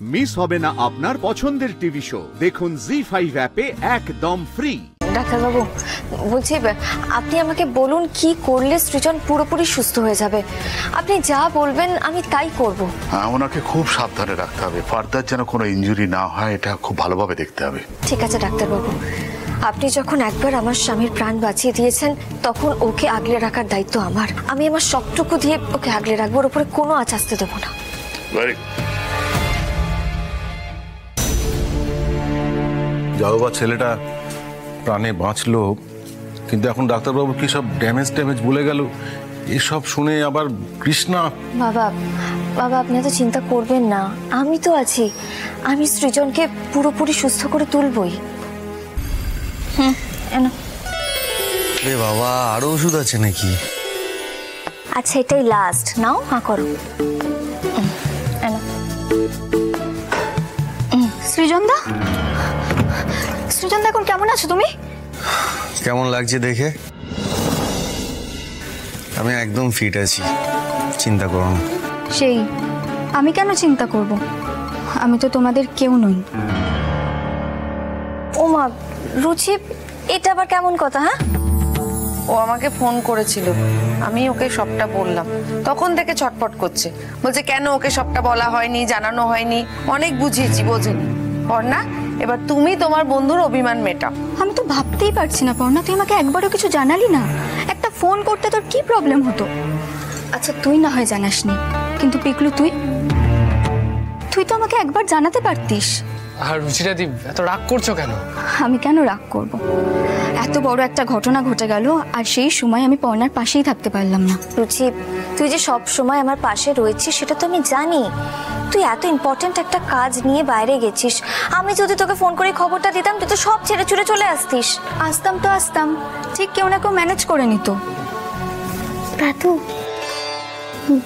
Miss হবে না আপনার পছন্দের টিভি শো। দেখুন জি5 অ্যাপে একদম ফ্রি। ডাক্তারবাবু বলছি, আপনি আমাকে বলুন কি করলে সৃজন পুরোপুরি সুস্থ হয়ে যাবে। আপনি যা বলবেন আমি তাই করব। হ্যাঁ, ওনাকে খুব সাবধানে রাখতে হবে, ফার্দার যেন কোনো ইনজুরি না হয়, এটা খুব ভালোভাবে দেখতে হবে। ঠিক আছে ডাক্তারবাবু, আপনি যখন একবার আমার স্বামীর প্রাণ বাঁচিয়ে দিয়েছেন তখন ওকে আগলে রাখার দায়িত্ব আমার। আমি আমার সবটুকু দিয়ে ওকে আগলে রাখবো, ওর উপরে কোনো আঁচ আসতে দেবো না। যাও বা ছেলেটা প্রাণে বাঁচলো, কিন্তু এখন ডাক্তারবাবু কি সব ড্যামেজ বলে গেল। এসব শুনে আবার কৃষ্ণা। বাবা বাবা আপনি তো চিন্তা করবেন না, আমি তো আছি। আমি সৃজনকে পুরোপুরি সুস্থ করে তুলবই। রে বাবা, আরো ওষুধ আছে নাকি? আচ্ছা এটাই লাস্ট, নাও হ্যাঁ করো। সৃজনদা, সৃজনদা এখন কেমন আছো তুমি? কেমন লাগছে দেখে? আমি একদম ফিট আছি, চিন্তা করো না। সেই আমি কেন চিন্তা করব? আমি তো তোমাদের কেউ নই। ও মা, রুচি এটা আবার কেমন কথা? হ্যাঁ, ও আমাকে ফোন করেছিল, আমি ওকে সবটা বললাম। তখন থেকে ছটফট করছে, বলছে কেন ওকে সবটা বলা হয়নি, জানানো হয়নি। অনেক বুঝিয়েছি, বোঝেনি। পর্ণা, এবার তুমি তোমার বন্ধুর অভিমান মেটাও। আমি তো ভাবতেই পারছি না পর্ণা, তুই আমাকে একবারও কিছু জানালি না। একটা ফোন করতে তোর কি প্রবলেম হতো? আচ্ছা তুই না হয় জানাসনি, কিন্তু পিকলু তুই তো আমাকে একবার জানাতে পারতিস। আর রুচিরাদি এত রাগ করছো কেন? আমি কেন রাগ করব? এত বড় একটা ঘটনা ঘটে গেল, আর সেই সময় আমি পর্ণার পাশেই থাকতে পারলাম না। রুচি, তুই যে সব সময় আমার পাশে রয়েছিস সেটা তো আমি জানি। তুই এত ইম্পর্টেন্ট একটা কাজ নিয়ে বাইরে গেছিস, আমি যদি তোকে ফোন করে খবরটা দিতাম তুই তো সব ছেড়ে ছুড়ে চলে আসতিস। আসতাম, ঠিক কেউ না কেউ ম্যানেজ করে নিত। দাদু,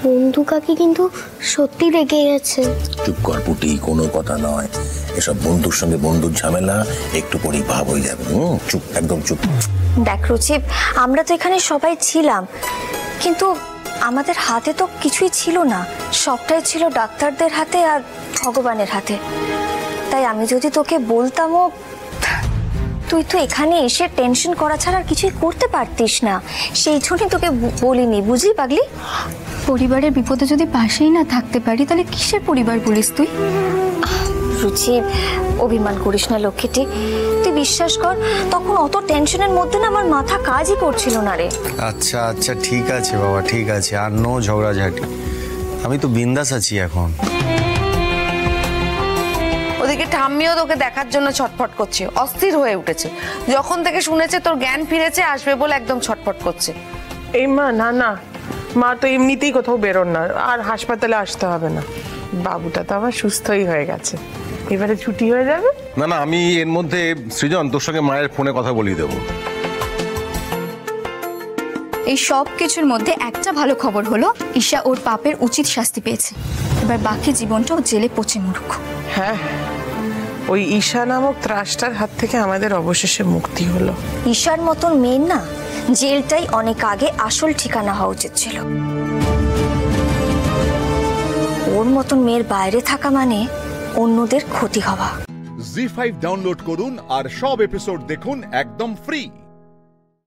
বন্ধু কাকি কিন্তু সত্যি রেগে গেছে। চুপ কর পুটি, কোনো কথা নয়। এসব বন্ধুর সঙ্গে বন্ধুর ঝামেলা, একটু পরেই ভাব হয়ে যাবে। চুপ, একদম চুপ। দেখ রুচি, আমরা তো এখানে সবাই ছিলাম, কিন্তু আমাদের হাতে তো কিছুই ছিল না। সবটাই ছিল ডাক্তারদের হাতে আর ভগবানের হাতে। তাই আমি যদি তোকে বলতামও, তুই তো এখানে এসে টেনশন করা ছাড়া আর কিছুই করতে পারতিস না। সেই জন্যই তোকে বলিনি, বুঝলি পাগলি? পরিবারের বিপদে যদি পাশেই না থাকতে পারি তাহলে কিসের পরিবার বলিস তুই? রুচি, অভিমান করিস না লক্ষ্মীটি। তুই বিশ্বাস কর, তখন অত টেনশনের মধ্যে না আমার মাথা কাজই করছিল না রে। আচ্ছা আচ্ছা ঠিক আছে বাবা, ঠিক আছে, আর নো ঝগড়াঝাটি। আমি তো বিন্দাস আছি এখন। ওদিকে ঠাম্মিও তোকে দেখার জন্য ছটফট করছে, অস্থির হয়ে উঠেছে। যখন থেকে শুনেছে তোর জ্ঞান ফিরেছে, আসবে বলে একদম ছটফট করছে। এই মা, না না, মা তো এমনিতেই কোথাও বেরোন না, আর হাসপাতালে আসতে হবে না। বাবুটা তো আবার সুস্থই হয়ে গেছে, এবারে ছুটি হয়ে যাবে। না না, আমি এর মধ্যে সৃজন তোর সঙ্গে মায়ের ফোনে কথা বলিয়ে দেবো। এই সব কিছুর মধ্যে একটা ভালো খবর হলো, ঈশা ওর পাপের উচিত শাস্তি পেয়েছে। এবার বাকি জীবনটাও জেলে পচে মরুক। হ্যাঁ, ওই ঈশা নামক ত্রাসটার হাত থেকে আমাদের অবশেষে মুক্তি হলো। ঈশার মতন মেয়ের না জেলটাই অনেক আগে আসল ঠিকানা হওয়া উচিত ছিল। ওর মতন মেয়ের বাইরে থাকা মানে অন্যদের ক্ষতি হওয়া। জি5 ডাউনলোড করুন আর সব এপিসোড দেখুন একদম ফ্রি।